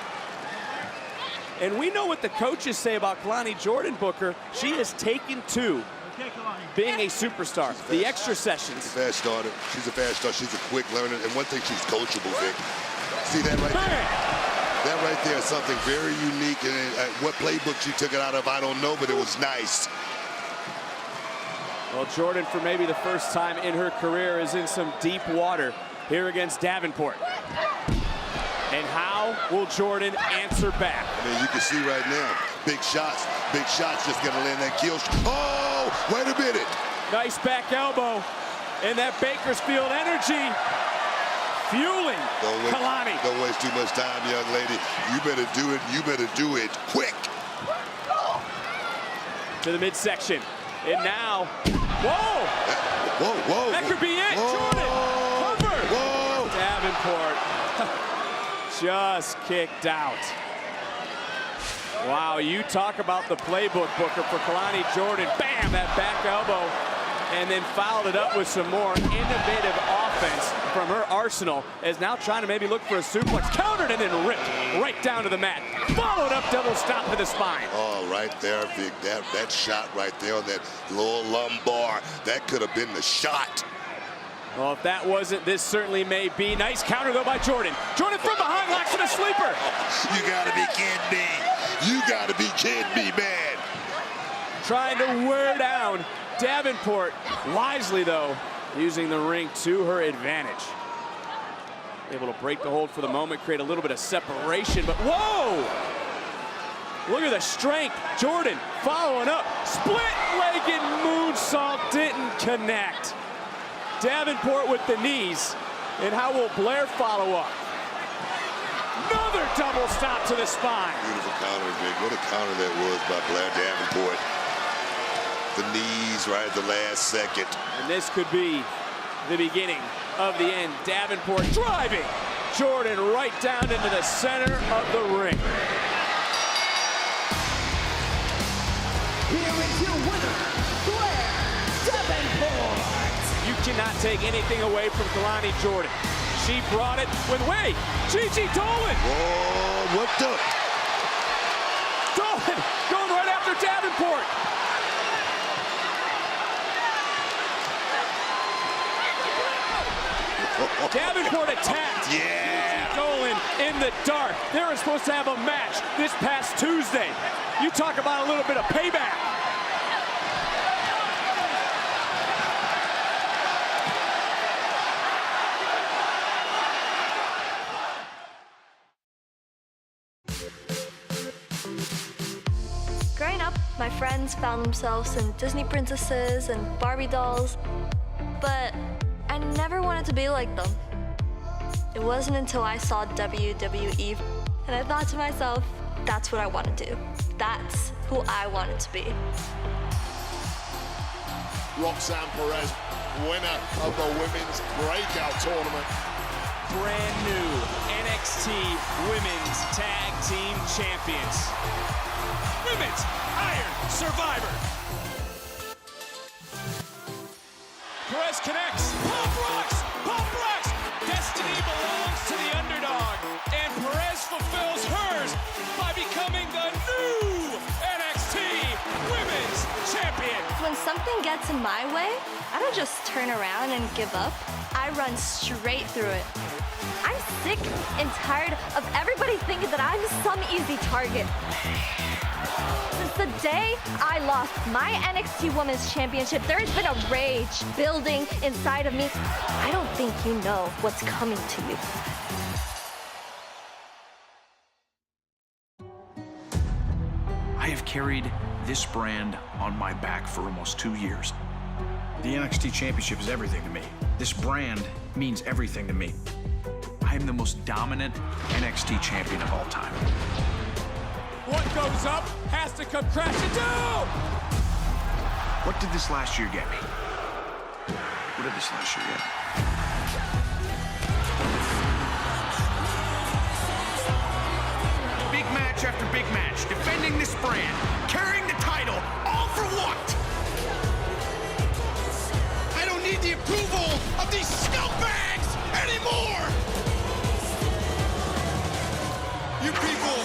And we know what the coaches say about Kalani Jordan, Booker. She has taken to being a superstar. The extra sessions.
She's a fast starter. She's a fast starter. She's a quick learner. And one thing, she's coachable, Vic. See that right there? That right there is something very unique. And what playbook she took it out of, I don't know, but it was nice.
Well, Jordan, for maybe the first time in her career, is in some deep water here against Davenport. And how will Jordan answer back?
I mean, you can see right now, big shots just gonna land that kill. Oh, wait a minute.
Nice back elbow, and that Bakersfield energy fueling Kalani.
Don't waste too much time, young lady. You better do it. You better do it quick.
To the midsection, and now, whoa!
Whoa!
That could be it, Jordan. Cover.
Whoa!
Davenport just kicked out. Wow, you talk about the playbook, Booker, for Kalani Jordan. Bam, that back elbow, and then fouled it up with some more innovative offense from her arsenal, is now trying to maybe look for a suplex, countered and then ripped right down to the mat. Followed up, double stop to the spine.
Oh, right there, Vic. That shot right there on that lower lumbar, that could have been the shot.
Well, if that wasn't, this certainly may be. Nice counter, though, by Jordan. Jordan from behind, locks in a sleeper.
You gotta be kidding me. You gotta be kidding me, man.
Trying to wear down Davenport. Wisely, though, using the ring to her advantage. Able to break the hold for the moment, create a little bit of separation, but whoa! Look at the strength. Jordan following up. Split-legged moonsault didn't connect. Davenport with the knees. And how will Blair follow up? Another double stop to the spine.
Beautiful counter, Vic. What a counter that was by Blair Davenport. The knees right at the last second.
And this could be the beginning of the end. Davenport driving Jordan right down into the center of the ring.
Here is your winner, Blair Davenport.
You cannot take anything away from Kalani Jordan. She brought it with, wait, Gigi Dolan.
Whoa, what the?
Dolan going right after Davenport. Davenport attacked.
Yeah.
Dolan in the dark. They were supposed to have a match this past Tuesday. You talk about a little bit of payback.
Growing up, my friends found themselves in Disney princesses and Barbie dolls, but I never wanted to be like them. It wasn't until I saw WWE and I thought to myself, that's what I want to do. That's who I wanted to be.
Roxanne Perez, winner of the Women's Breakout Tournament.
Brand new NXT Women's Tag Team Champions. Women's Iron Survivor. Perez connects. Pop rocks! Pop rocks! Destiny belongs to the underdog. And Perez fulfills hers by becoming the new NXT Women's Champion.
When something gets in my way, I don't just turn around and give up. I run straight through it. I'm sick and tired of everybody thinking that I'm some easy target. Since the day I lost my NXT Women's Championship, there's been a rage building inside of me. I don't think you know what's coming to you.
I have carried this brand on my back for almost 2 years. The NXT Championship is everything to me. This brand means everything to me. I am the most dominant NXT champion of all time.
What goes up has to come crashing down!
What did this last year get me? What did this last year get me? Big match after big match, defending this brand, carrying the title, all for what?
I don't need the approval of these scumbags anymore! You people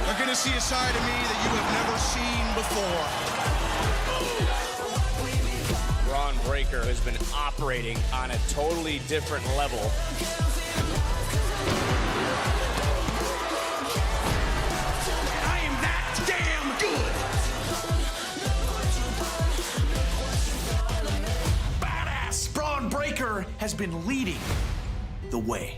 are gonna see a side of me that you have never seen before.
Braun Breaker has been operating on a totally different level.
I am that damn good!
has been leading the way.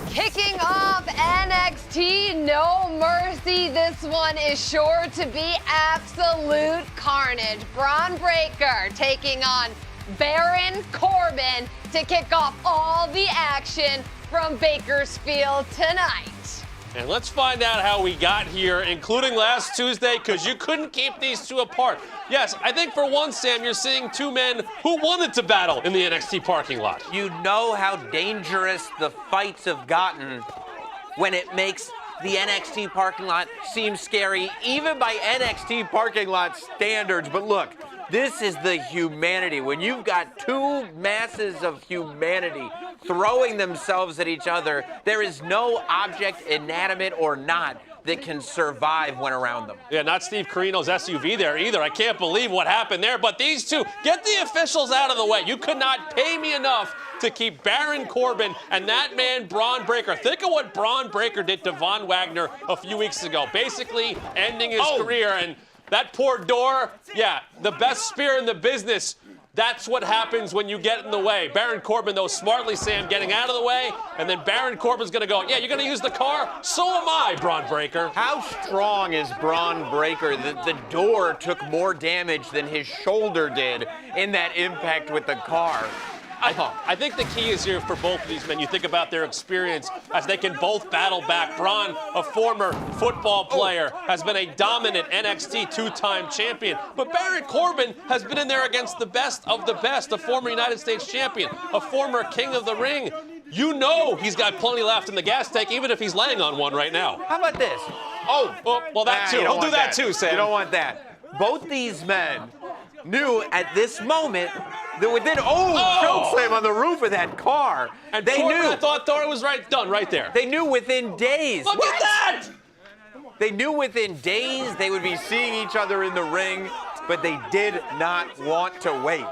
Kicking off NXT No Mercy, this one is sure to be absolute carnage. Braun Breaker taking on Baron Corbin to kick off all the action from Bakersfield tonight.
And let's find out how we got here, including last Tuesday, because you couldn't keep these two apart. Yes, I think for one, Sam, you're seeing two men who wanted to battle in the NXT parking lot.
You know how dangerous the fights have gotten when it makes the NXT parking lot seem scary, even by NXT parking lot standards. But look, this is the humanity. When you've got two masses of humanity throwing themselves at each other, there is no object, inanimate or not, that can survive when around them.
Yeah, not Steve Carino's SUV there either. I can't believe what happened there. But these two, get the officials out of the way. You could not pay me enough to keep Baron Corbin and that man Braun Breaker. Think of what Braun Breaker did to Von Wagner a few weeks ago, basically ending his career. And that poor door, yeah, the best spear in the business. That's what happens when you get in the way. Baron Corbin, though, smartly, Sam, getting out of the way, and then Baron Corbin's going to go, yeah, you're going to use the car? So am I, Braun Breaker.
How strong is Braun Breaker that the door took more damage than his shoulder did in that impact with the car?
I think the key is here for both of these men. You think about their experience as they can both battle back. Braun, a former football player, has been a dominant NXT two-time champion. But Baron Corbin has been in there against the best of the best, a former United States champion, a former King of the Ring. You know he's got plenty left in the gas tank, even if he's laying on one right now.
How about this?
Well, that too. He'll do that too, Sam.
You don't want that. Both these men knew at this moment that within choke slam on the roof of that car.
And
they
Corbin,
knew.
I thought it was done right there.
They knew within days.
Look at that!
They knew within days they would be seeing each other in the ring, but they did not want to wait.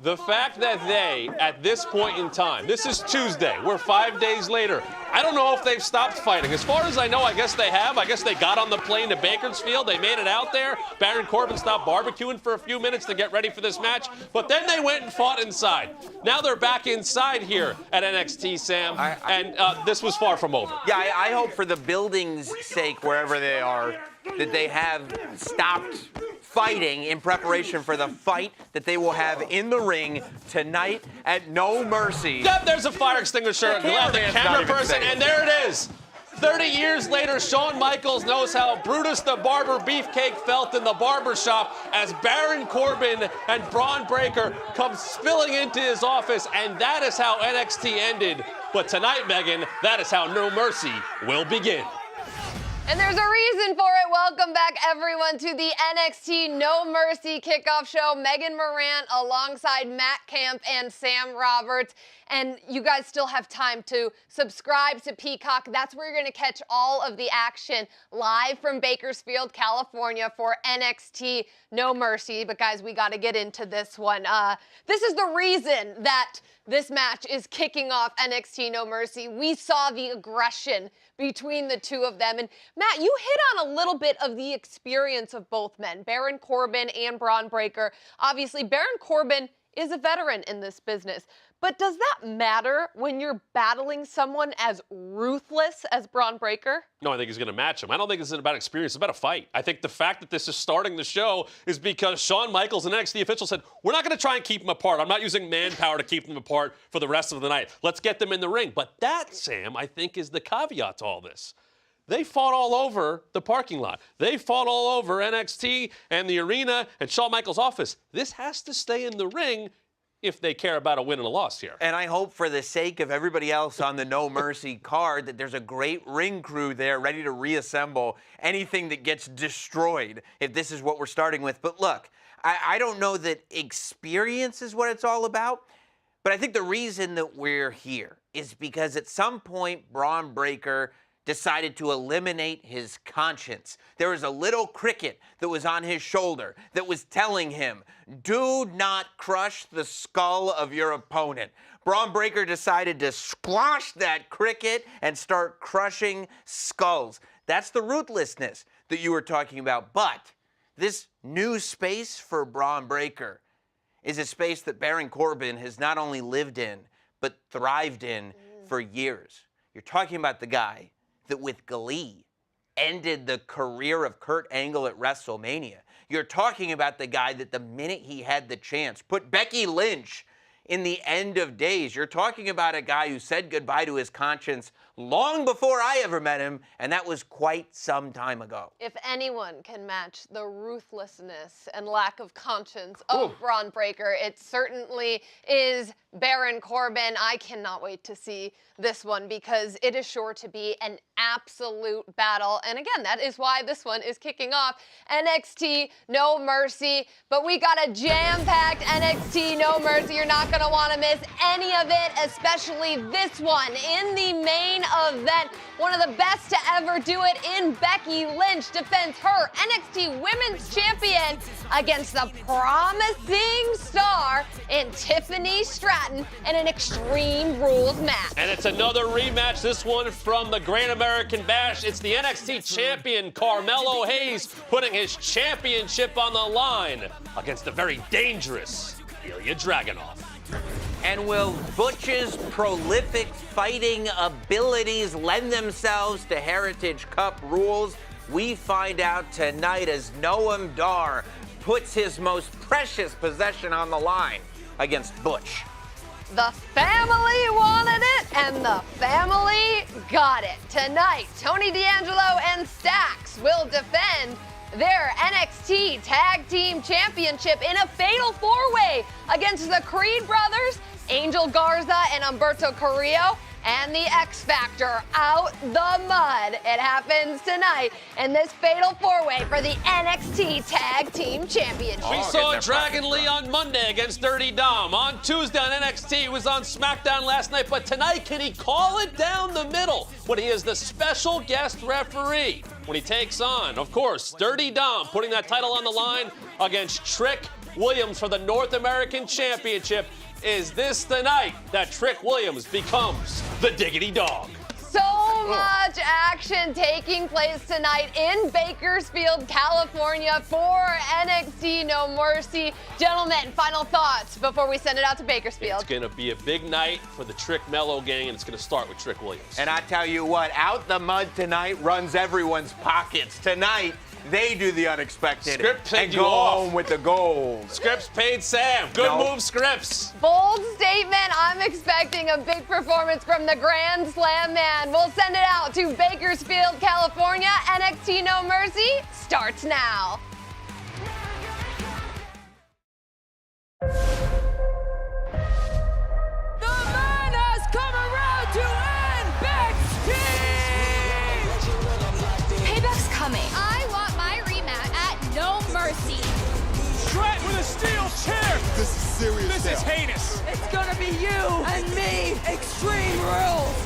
The fact that they, at this point in time, this is Tuesday, we're 5 days later, I don't know if they've stopped fighting. As far as I know, I guess they have. I guess they got on the plane to Bakersfield. They made it out there. Baron Corbin stopped barbecuing for a few minutes to get ready for this match. But then they went and fought inside. Now they're back inside here at NXT, Sam. And this was far from over.
Yeah, I hope for the building's sake, wherever they are, that they have stopped fighting in preparation for the fight that they will have in the ring tonight at No Mercy.
Yep, there's a fire extinguisher. The camera person, and there it is. 30 years later, Shawn Michaels knows how Brutus the Barber Beefcake felt in the barbershop as Baron Corbin and Braun Breaker come spilling into his office, and that is how NXT ended. But tonight, Megan, that is how No Mercy will begin.
And there's a reason for it. Welcome back, everyone, to the NXT No Mercy kickoff show. Megan Morant alongside Matt Camp and Sam Roberts. And you guys still have time to subscribe to Peacock. That's where you're going to catch all of the action live from Bakersfield, California for NXT No Mercy. But guys, we got to get into this one. This is the reason that this match is kicking off NXT No Mercy. We saw the aggression between the two of them. And Matt, you hit on a little bit of the experience of both men, Baron Corbin and Braun Breaker. Obviously, Baron Corbin is a veteran in this business. But does that matter when you're battling someone as ruthless as Braun Breaker?
No, I think he's going to match him. I don't think this is about experience. It's about a fight. I think the fact that this is starting the show is because Shawn Michaels and NXT officials said, we're not going to try and keep them apart. I'm not using manpower to keep them apart for the rest of the night. Let's get them in the ring. But that, Sam, I think is the caveat to all this. They fought all over the parking lot. They fought all over NXT and the arena and Shawn Michaels' office. This has to stay in the ring if they care about a win and a loss here.
And I hope for the sake of everybody else on the No Mercy card that there's a great ring crew there ready to reassemble anything that gets destroyed if this is what we're starting with. But look, I don't know that experience is what it's all about, but I think the reason that we're here is because at some point Braun Breaker decided to eliminate his conscience. There was a little cricket that was on his shoulder that was telling him, do not crush the skull of your opponent. Braun Breaker decided to squash that cricket and start crushing skulls. That's the ruthlessness that you were talking about. But This new space for Bron Breakker is a space that Baron Corbin has not only lived in, but thrived in for years. You're talking about the guy that with Glee ended the career of Kurt Angle at WrestleMania. You're talking about the guy that the minute he had the chance put Becky Lynch in the end of days. You're talking about a guy who said goodbye to his conscience long before I ever met him, and that was quite some time ago.
If anyone can match the ruthlessness and lack of conscience of Bron Breakker, it certainly is Baron Corbin. I cannot wait to see this one because it is sure to be an absolute battle. And again, that is why this one is kicking off. NXT No Mercy, but we got a jam-packed NXT No Mercy. You're not going to want to miss any of it, especially this one in the main event. One of the best to ever do it in Becky Lynch defends her NXT Women's Champion against the promising star in Tiffany Stratton in an Extreme Rules match.
And it's another rematch, this one from the Great American Bash. It's the NXT champion, Carmelo Hayes, putting his championship on the line against the very dangerous Ilya Dragunov.
And will Butch's prolific fighting abilities lend themselves to Heritage Cup rules? We find out tonight as Noam Dar puts his most precious possession on the line against Butch.
The family wanted it, and the family got it. Tonight, Tony D'Angelo and Stax will defend their NXT Tag Team Championship in a fatal four-way against the Creed brothers, Angel Garza and Humberto Carrillo, and the X Factor out the mud. It happens tonight in this fatal four-way for the NXT Tag Team Championship.
We saw Dragon Lee on Monday against Dirty Dom. On Tuesday on NXT, he was on SmackDown last night. But tonight, can he call it down the middle when he is the special guest referee? When he takes on, of course, Dirty Dom, putting that title on the line against Trick Williams for the North American Championship. Is this the night that Trick Williams becomes the Diggity Dog?
So much action taking place tonight in Bakersfield, California for NXT No Mercy. Gentlemen, final thoughts before we send it out to Bakersfield.
It's going to be a big night for the Trick Mello gang, and it's going to start with Trick Williams.
And I tell you what, out the mud tonight runs everyone's pockets. Tonight, they do the unexpected
Scripps
and go home with the gold.
Scripps paid Sam. Good move, Scripps.
Bold statement. I'm expecting a big performance from the Grand Slam man. We'll send it out to Bakersfield, California. NXT No Mercy starts now.
The man has come around to NXT!
Payback's coming.
I want my rematch at No Mercy.
Strat with a steel chair.
This is serious
This
now.
is heinous.
It's gonna be you and me, Extreme Rules.